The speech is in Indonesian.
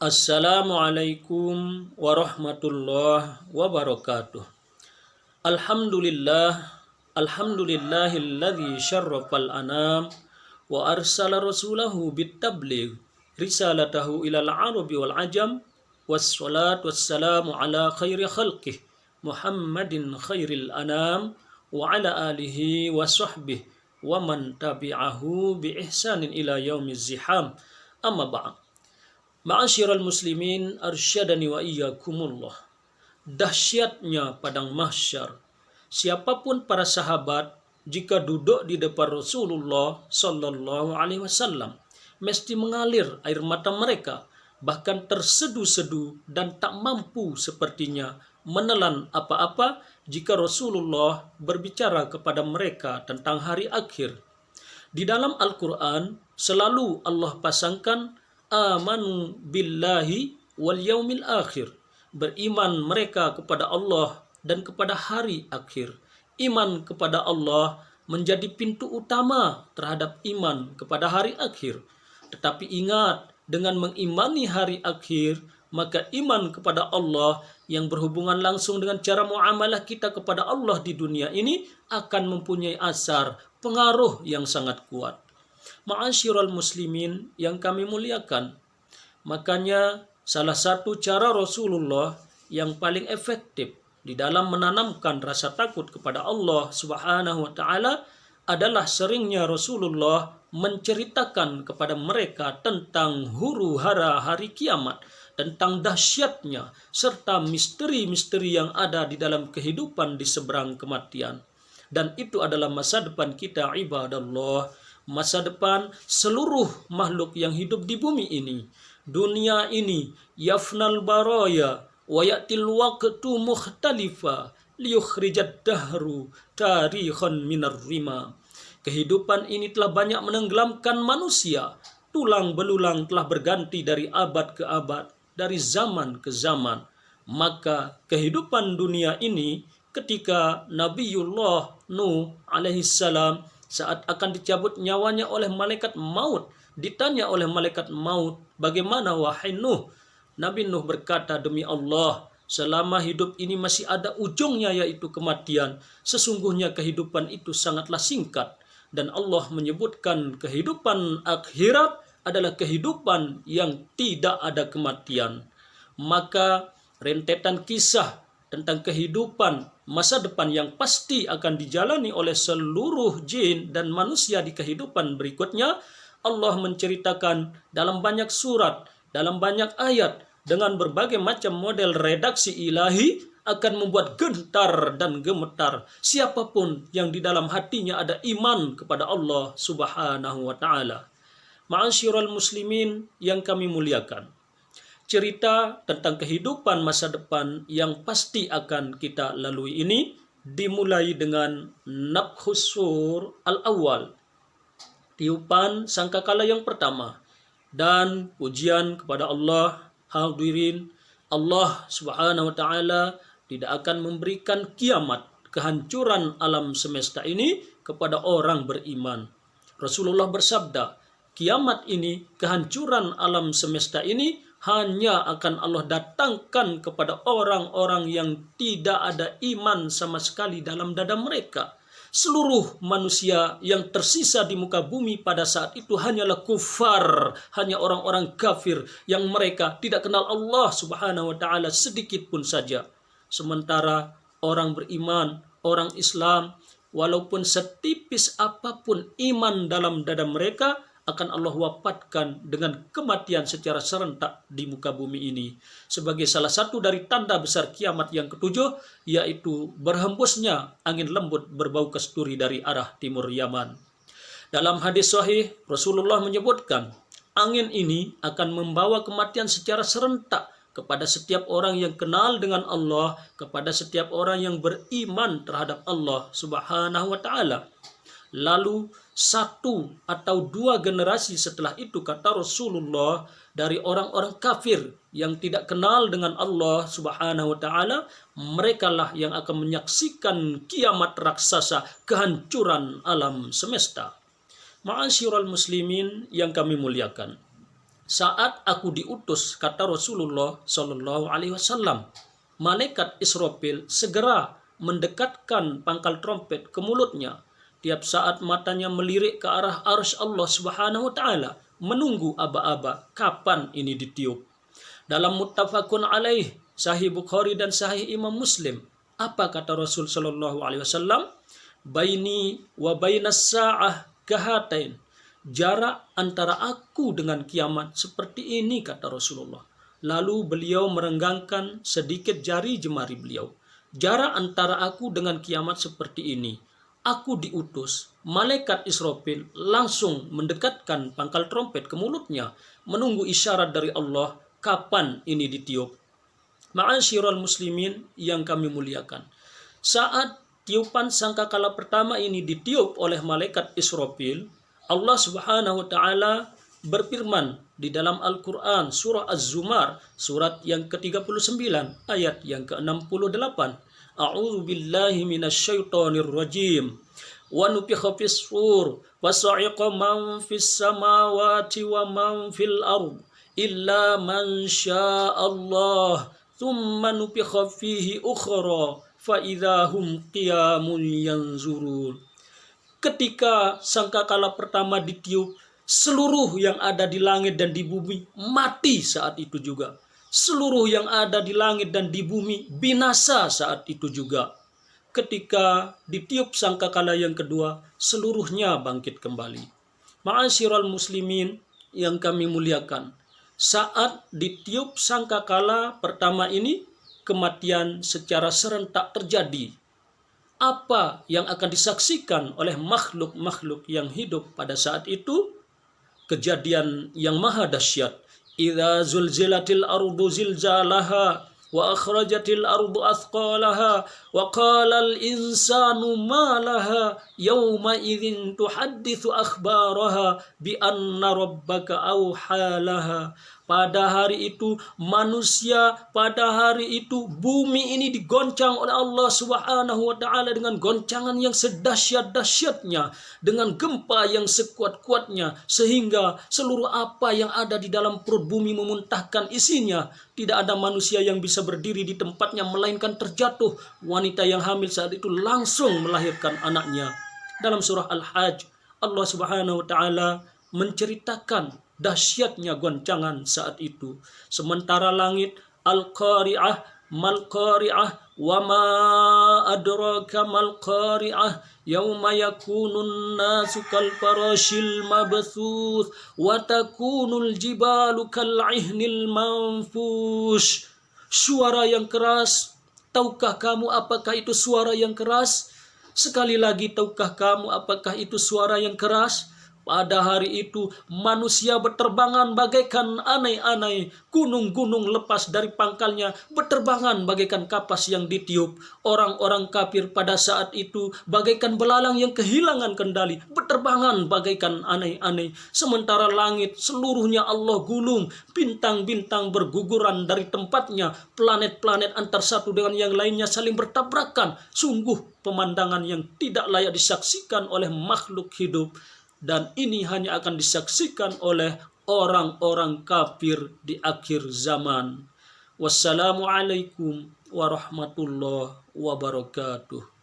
Assalamualaikum warahmatullahi wabarakatuh. Alhamdulillah, alhamdulillahilladzi syarrafal anam wa arsala rasulahu bitabligh risalatahu ilal arabi wal ajam wassalatu wassalamu ala khairi khalqih Muhammadin khairil anam wa ala alihi wa sahbihi wa man tabi'ahu bi ihsanin ila yaumiz ziham. Amma ba'd. Ma'asyiral muslimin arsyadani wa iyyakumullah. Dahsyatnya padang mahsyar. Siapapun para sahabat jika duduk di depan Rasulullah sallallahu alaihi wasallam mesti mengalir air mata mereka, bahkan tersedu-sedu dan tak mampu sepertinya menelan apa-apa jika Rasulullah berbicara kepada mereka tentang hari akhir. Di dalam Al-Quran selalu Allah pasangkan amanu billahi wal yaumil akhir. Beriman mereka kepada Allah dan kepada hari akhir. Iman kepada Allah menjadi pintu utama terhadap iman kepada hari akhir. Tetapi ingat, dengan mengimani hari akhir, maka iman kepada Allah yang berhubungan langsung dengan cara muamalah kita kepada Allah di dunia ini akan mempunyai asar, pengaruh yang sangat kuat. Ma'asyiral muslimin yang kami muliakan, makanya salah satu cara Rasulullah yang paling efektif di dalam menanamkan rasa takut kepada Allah Subhanahu wa taala adalah seringnya Rasulullah menceritakan kepada mereka tentang huru-hara hari kiamat, tentang dahsyatnya serta misteri-misteri yang ada di dalam kehidupan di seberang kematian. Dan itu adalah masa depan kita ibadallah, masa depan seluruh makhluk yang hidup di bumi ini. Dunia ini yafnal baraya wa ya'til waqtu mukhtalifa liyukhrijad dahru tarikhan minar rima. Kehidupan ini telah banyak menenggelamkan manusia. Tulang belulang telah berganti dari abad ke abad, dari zaman ke zaman. Maka kehidupan dunia ini ketika Nabiullah Nuh alaihissalam saat akan dicabut nyawanya oleh malaikat maut, ditanya oleh malaikat maut, bagaimana wahai Nuh? Nabi Nuh berkata, demi Allah, selama hidup ini masih ada ujungnya yaitu kematian. Sesungguhnya kehidupan itu sangatlah singkat. Dan Allah menyebutkan kehidupan akhirat adalah kehidupan yang tidak ada kematian. Maka rentetan kisah tentang kehidupan masa depan yang pasti akan dijalani oleh seluruh jin dan manusia di kehidupan berikutnya, Allah menceritakan dalam banyak surat, dalam banyak ayat, dengan berbagai macam model redaksi ilahi akan membuat gentar dan gemetar siapapun yang di dalam hatinya ada iman kepada Allah Subhanahu wa taala. Ma'asyiral muslimin yang kami muliakan, cerita tentang kehidupan masa depan yang pasti akan kita lalui ini dimulai dengan nafkhus sur al-awwal, tiupan sangkakala yang pertama. Dan pujian kepada Allah, hadirin, Allah Subhanahu wa taala tidak akan memberikan kiamat, kehancuran alam semesta ini kepada orang beriman. Rasulullah bersabda, kiamat ini, kehancuran alam semesta ini hanya akan Allah datangkan kepada orang-orang yang tidak ada iman sama sekali dalam dada mereka. Seluruh manusia yang tersisa di muka bumi pada saat itu hanyalah kufar, hanya orang-orang kafir yang mereka tidak kenal Allah Subhanahu wa taala sedikit pun saja. Sementara orang beriman, orang Islam, walaupun setipis apapun iman dalam dada mereka, akan Allah wafatkan dengan kematian secara serentak di muka bumi ini. Sebagai salah satu dari tanda besar kiamat yang ketujuh, yaitu berhembusnya angin lembut berbau kasturi dari arah timur Yaman. Dalam hadis sahih, Rasulullah menyebutkan, angin ini akan membawa kematian secara serentak kepada setiap orang yang kenal dengan Allah, kepada setiap orang yang beriman terhadap Allah Subhanahu wa taala. Lalu satu atau dua generasi setelah itu, kata Rasulullah, dari orang-orang kafir yang tidak kenal dengan Allah Subhanahu wa taala, merekalah yang akan menyaksikan kiamat raksasa, kehancuran alam semesta. Ma'asyiral muslimin yang kami muliakan, saat aku diutus, kata Rasulullah Shallallahu Alaihi Wasallam, malaikat Israfil segera mendekatkan pangkal trompet ke mulutnya. Tiap saat matanya melirik ke arah arsy Allah Subhanahu Wa Taala, menunggu aba-aba kapan ini ditiup. Dalam muttafaqun alaih, Sahih Bukhari dan Sahih Imam Muslim, apa kata Rasul Shallallahu Alaihi Wasallam? Baini wa bainas sa'ah kahatain. Jarak antara aku dengan kiamat seperti ini, kata Rasulullah. Lalu beliau merenggangkan sedikit jari jemari beliau. Jarak antara aku dengan kiamat seperti ini. Aku diutus, malaikat Israfil langsung mendekatkan pangkal trompet ke mulutnya, menunggu isyarat dari Allah kapan ini ditiup. Ma'asyiral muslimin yang kami muliakan, saat tiupan sangkakala pertama ini ditiup oleh malaikat Israfil, Allah Subhanahu wa taala berfirman di dalam Al-Qur'an surah Az-Zumar surat yang ke-39 ayat yang ke-68. A'udzu billahi minasyaitonir rajim. Wa nufikha fis sur wa sa'iqa man fis samawati wa man fil ard illa man syaa Allah thumma nufikha fihi ukhra fa idahum qiyamun yanzurun. Ketika sangkakala pertama ditiup, seluruh yang ada di langit dan di bumi mati saat itu juga. Seluruh yang ada di langit dan di bumi binasa saat itu juga. Ketika ditiup sangkakala yang kedua, seluruhnya bangkit kembali. Ma'asyiral muslimin yang kami muliakan, saat ditiup sangkakala pertama ini, kematian secara serentak terjadi. Apa yang akan disaksikan oleh makhluk-makhluk yang hidup pada saat itu? Kejadian yang maha dahsyat. Idza zulzilatil ardu zilzalaha wa akhrajatil ardu athqalaha wa qala al insanu ma laha yawma idzin tuhadditsu akhbaraha bi anna rabbaka awhalaha. Pada hari itu manusia, pada hari itu bumi ini digoncang oleh Allah Subhanahu wa taala dengan goncangan yang sedahsyat-dahsyatnya, dengan gempa yang sekuat-kuatnya, sehingga seluruh apa yang ada di dalam perut bumi memuntahkan isinya. Tidak ada manusia yang bisa berdiri di tempatnya melainkan terjatuh. Wanita yang hamil saat itu langsung melahirkan anaknya. Dalam surah Al-Hajj, Allah Subhanahu wa taala menceritakan dahsyatnya goncangan saat itu. Sementara langit, Al-Qari'ah, Mal-Qari'ah, wa ma adraka mal-Qari'ah, yauma yakunun nasu kal farashil mabthuth, wa takunul jibalu kal ihnil manfush. Suara yang keras, tahukah kamu apakah itu suara yang keras? Sekali lagi, tahukah kamu apakah itu suara yang keras? Pada hari itu manusia berterbangan bagaikan anai-anai, gunung-gunung lepas dari pangkalnya, berterbangan bagaikan kapas yang ditiup. Orang-orang kafir pada saat itu bagaikan belalang yang kehilangan kendali, berterbangan bagaikan anai-anai. Sementara langit seluruhnya Allah gulung, bintang-bintang berguguran dari tempatnya, planet-planet antar satu dengan yang lainnya saling bertabrakan. Sungguh pemandangan yang tidak layak disaksikan oleh makhluk hidup. Dan ini hanya akan disaksikan oleh orang-orang kafir di akhir zaman. Wassalamualaikum warahmatullahi wabarakatuh.